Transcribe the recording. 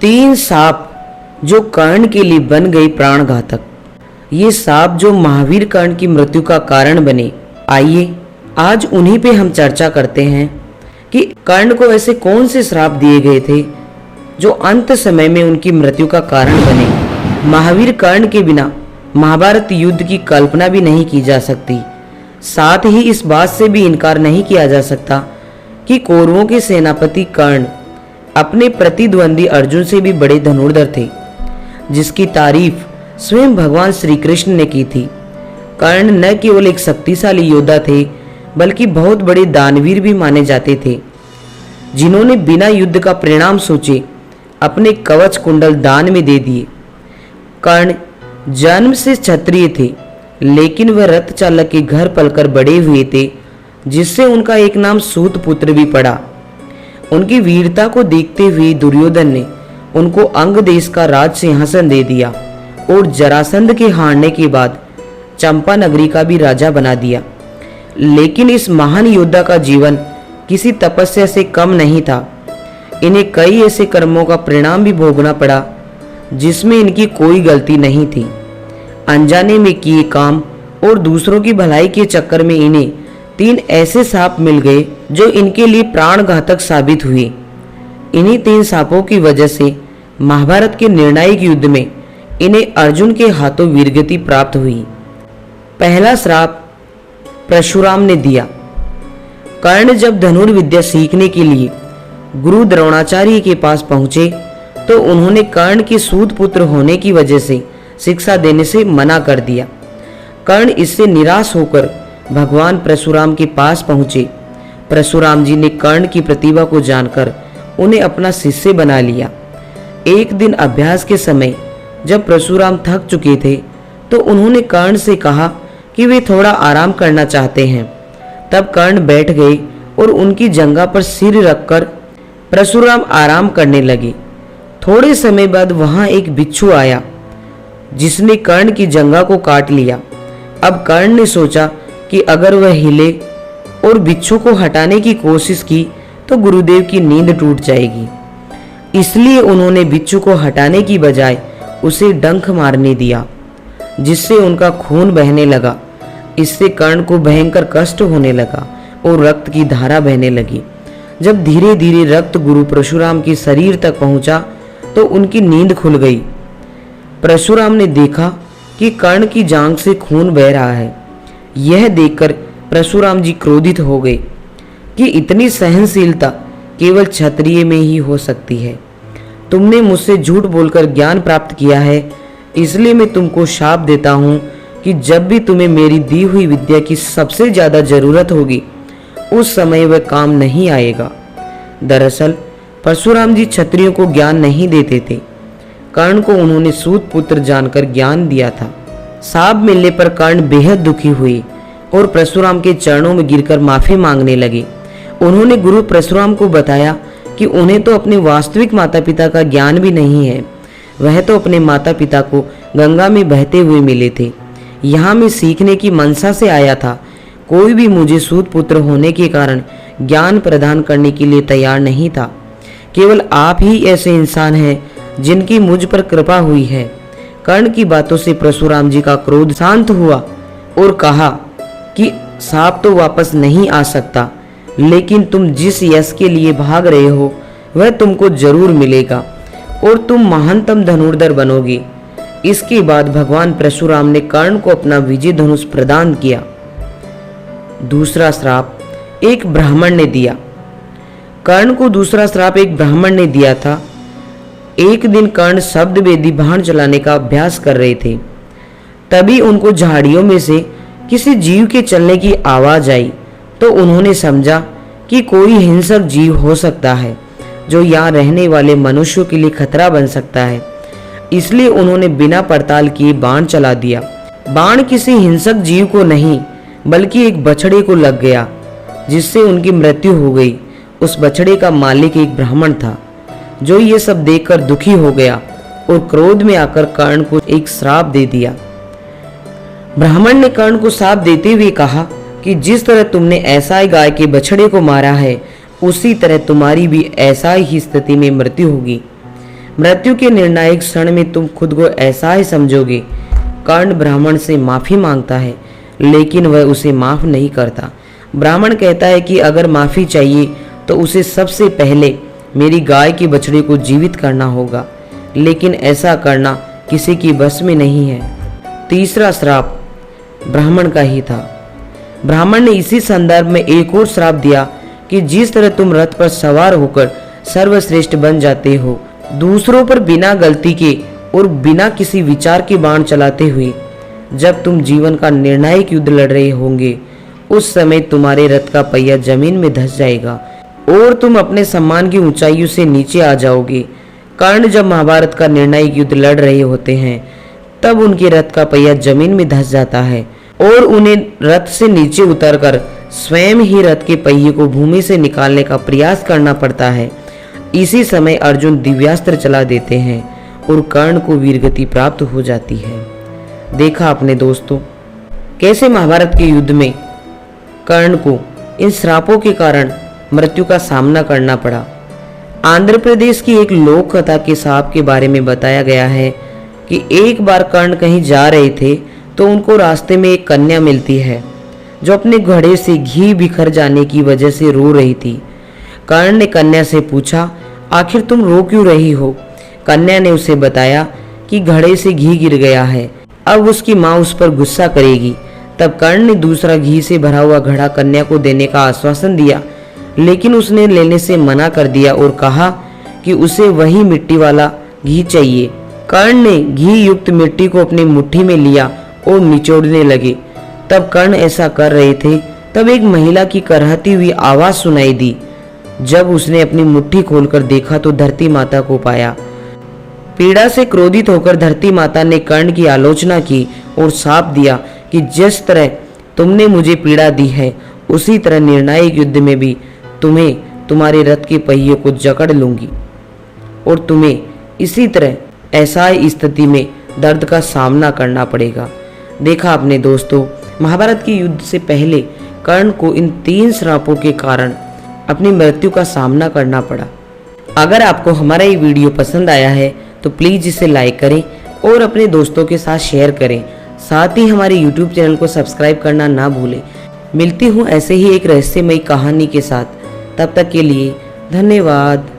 3 सांप जो कर्ण के लिए बन गए प्राणघातक। ये सांप जो महावीर कर्ण की मृत्यु का कारण बने। आइए आज उन्हीं पे हम चर्चा करते हैं कि कर्ण को ऐसे कौन से श्राप दिए गए थे जो अंत समय में उनकी मृत्यु का कारण बने। महावीर कर्ण के बिना महाभारत युद्ध की कल्पना भी नहीं की जा सकती। साथ ही इस बात से भी इनकार नहीं किया जा सकता कि कौरवों के सेनापति कर्ण अपने प्रतिद्वंदी अर्जुन से भी बड़े धनुर्धर थे, जिसकी तारीफ स्वयं भगवान श्री कृष्ण ने की थी। कर्ण न केवल एक शक्तिशाली योद्धा थे बल्कि बहुत बड़े दानवीर भी माने जाते थे, जिन्होंने बिना युद्ध का परिणाम सोचे अपने कवच कुंडल दान में दे दिए। कर्ण जन्म से क्षत्रिय थे, लेकिन वह रथ चालक के घर पलकर बड़े हुए थे, जिससे उनका एक नाम सूत पुत्र भी पड़ा। उनकी वीरता को देखते हुए दुर्योधन ने उनको अंग देश का राज सिंहासन दे दिया और जरासंध के हारने के बाद चंपा नगरी का भी राजा बना दिया। लेकिन इस महान योद्धा का जीवन किसी तपस्या से कम नहीं था। इन्हें कई ऐसे कर्मों का परिणाम भी भोगना पड़ा जिसमें इनकी कोई गलती नहीं थी। अनजाने में किए काम और दूसरों की भलाई के चक्कर में इन्हें 3 ऐसे सांप मिल गए जो इनके लिए प्राणघातक साबित हुए। इन्हीं 3 सांपों की वजह से महाभारत के निर्णायक युद्ध में इन्हें अर्जुन के हाथों वीरगति प्राप्त हुई। पहला श्राप परशुराम ने दिया। कर्ण जब धनुर्विद्या सीखने के लिए गुरु द्रोणाचार्य के पास पहुंचे तो उन्होंने कर्ण के सूत पुत्र होने की वजह से शिक्षा देने से मना कर दिया। कर्ण इससे निराश होकर भगवान परशुराम के पास पहुंचे। परशुराम जी ने कर्ण की प्रतिभा को जानकर उन्हें अपना शिष्य बना लिया। एक दिन अभ्यास के समय जब परशुराम थक चुके थे तो उन्होंने कर्ण से कहा कि वे थोड़ा आराम करना चाहते हैं। तब कर्ण बैठ गए और उनकी जंघा पर सिर रखकर परशुराम आराम करने लगे। थोड़े समय बाद वहां एक बिच्छू आया जिसने कर्ण की जंघा को काट लिया। अब कर्ण ने सोचा कि अगर वह हिले और बिच्छू को हटाने की कोशिश की तो गुरुदेव की नींद टूट जाएगी। इसलिए उन्होंने बिच्छू को हटाने की बजाय उसे डंक मारने दिया, जिससे उनका खून बहने लगा। इससे कर्ण को भयंकर कष्ट होने लगा और रक्त की धारा बहने लगी। जब धीरे धीरे रक्त गुरु परशुराम के शरीर तक पहुंचा तो उनकी नींद खुल गई। परशुराम ने देखा कि कर्ण की जांघ से खून बह रहा है। यह देखकर परशुराम जी क्रोधित हो गए कि इतनी सहनशीलता केवल क्षत्रिय में ही हो सकती है। तुमने मुझसे झूठ बोलकर ज्ञान प्राप्त किया है, इसलिए मैं तुमको शाप देता हूँ कि जब भी तुम्हें मेरी दी हुई विद्या की सबसे ज्यादा जरूरत होगी उस समय वह काम नहीं आएगा। दरअसल परशुराम जी क्षत्रियों को ज्ञान नहीं देते थे। कर्ण को उन्होंने सूत पुत्र जानकर ज्ञान दिया था। शाप मिलने पर कर्ण बेहद दुखी हुए और परशुराम के चरणों में गिरकर माफी मांगने लगे। उन्होंने गुरु परशुराम को बताया कि उन्हें तो अपने वास्तविक माता पिता का ज्ञान भी नहीं है। वह तो अपने माता पिता को गंगा में बहते हुए मिले थे। यहाँ मैं सीखने की मनसा से आया था। कोई भी मुझे सूत पुत्र होने के कारण ज्ञान प्रदान करने के लिए तैयार नहीं था। केवल आप ही ऐसे इंसान हैं जिनकी मुझ पर कृपा हुई है। कर्ण की बातों से परशुराम जी का क्रोध शांत हुआ और कहा कि सांप तो वापस नहीं आ सकता, लेकिन तुम जिस यश के लिए भाग रहे हो वह तुमको जरूर मिलेगा और तुम महानतम धनुर्धर बनोगे। इसके बाद भगवान परशुराम ने कर्ण को अपना विजय धनुष प्रदान किया। दूसरा श्राप एक ब्राह्मण ने दिया। कर्ण को दूसरा श्राप एक ब्राह्मण ने दिया था। एक दिन कर्ण शब्द वेदी बाण चलाने का अभ्यास कर रहे थे। तभी उनको झाड़ियों में से किसी जीव के चलने की आवाज आई तो उन्होंने समझा कि कोई हिंसक जीव हो सकता है जो यहाँ रहने वाले मनुष्यों के लिए खतरा बन सकता है। इसलिए उन्होंने बिना पड़ताल किए बाण चला दिया। बाण किसी हिंसक जीव को नहीं बल्कि एक बछड़े को लग गया, जिससे उनकी मृत्यु हो गई। उस बछड़े का मालिक एक ब्राह्मण था जो ये सब देखकर दुखी हो गया और क्रोध में आकर कर्ण को एक श्राप दे दिया। ब्राह्मण ने कर्ण को श्राप देते हुए कहा कि जिस तरह तुमने ऐसा ही गाय के बछड़े को मारा है उसी तरह तुम्हारी भी ऐसा ही स्थिति में मृत्यु होगी। मृत्यु के निर्णायक क्षण में तुम खुद को ऐसा ही समझोगे। कर्ण ब्राह्मण से माफी मांगता है, लेकिन वह उसे माफ नहीं करता। ब्राह्मण कहता है कि अगर माफी चाहिए तो उसे सबसे पहले मेरी गाय के बछड़े को जीवित करना होगा, लेकिन ऐसा करना किसी की बस में नहीं है। तीसरा श्राप ब्राह्मण का ही था। ब्राह्मण ने इसी संदर्भ में एक और श्राप दिया कि जिस तरह तुम रथ पर सवार होकर सर्वश्रेष्ठ बन जाते हो, दूसरों पर बिना गलती के और बिना किसी विचार के बाण चलाते हुए जब तुम जीवन का निर्णायक युद्ध लड़ रहे होंगे, उस समय तुम्हारे रथ का पहिया जमीन में धंस जाएगा और तुम अपने सम्मान की ऊंचाइयों से नीचे आ जाओगे। कर्ण जब महाभारत का निर्णायक युद्ध लड़ रहे होते हैं, तब उनके रथ का पहिया जमीन में धंस जाता है और उन्हें रथ से नीचे उतरकर स्वयं ही रथ के पहिए को भूमि से निकालने का प्रयास करना पड़ता है। इसी समय अर्जुन दिव्यास्त्र चला देते हैं और कर्ण को वीरगति प्राप्त हो जाती है। देखा अपने दोस्तों, कैसे महाभारत के युद्ध में कर्ण को इन श्रापों के कारण मृत्यु का सामना करना पड़ा। आंध्र प्रदेश की एक लोक कथा के सांप के बारे में बताया गया है कि एक बार कर्ण कहीं जा रहे थे तो उनको रास्ते में एक कन्या मिलती है जो अपने घड़े से घी बिखर जाने की वजह से रो रही थी। कर्ण ने कन्या से पूछा, आखिर तुम रो क्यों रही हो? कन्या ने उसे बताया कि घड़े से घी गिर गया है, अब उसकी माँ उस पर गुस्सा करेगी। तब कर्ण ने दूसरा घी से भरा हुआ घड़ा कन्या को देने का आश्वासन दिया, लेकिन उसने लेने से मना कर दिया और कहा कि उसे वही मिट्टी वाला घी चाहिए। कर्ण ने घी युक्त मिट्टी को अपनी मुट्ठी में लिया और निचोड़ने लगे। तब कर्ण ऐसा कर रहे थे, तब एक महिला की करहती हुई आवाज सुनाई दी। जब उसने अपनी मुट्ठी खोलकर देखा तो धरती माता को पाया। पीड़ा से क्रोधित होकर धरती माता ने कर्ण की आलोचना की और शाप दिया कि जिस तरह तुमने मुझे पीड़ा दी है, उसी तरह निर्णायक युद्ध में भी तुम्हें तुम्हारे रथ के पहिए को जकड़ लूंगी और तुम्हें इसी तरह ऐसा ही स्थिति में दर्द का सामना करना पड़ेगा। देखा अपने दोस्तों, महाभारत के युद्ध से पहले कर्ण को इन 3 श्रापों के कारण अपनी मृत्यु का सामना करना पड़ा। अगर आपको हमारा ये वीडियो पसंद आया है तो प्लीज़ इसे लाइक करें और अपने दोस्तों के साथ शेयर करें। साथ ही हमारे YouTube चैनल को सब्सक्राइब करना ना भूलें। मिलती हूँ ऐसे ही एक रहस्यमयी कहानी के साथ। तब तक के लिए धन्यवाद।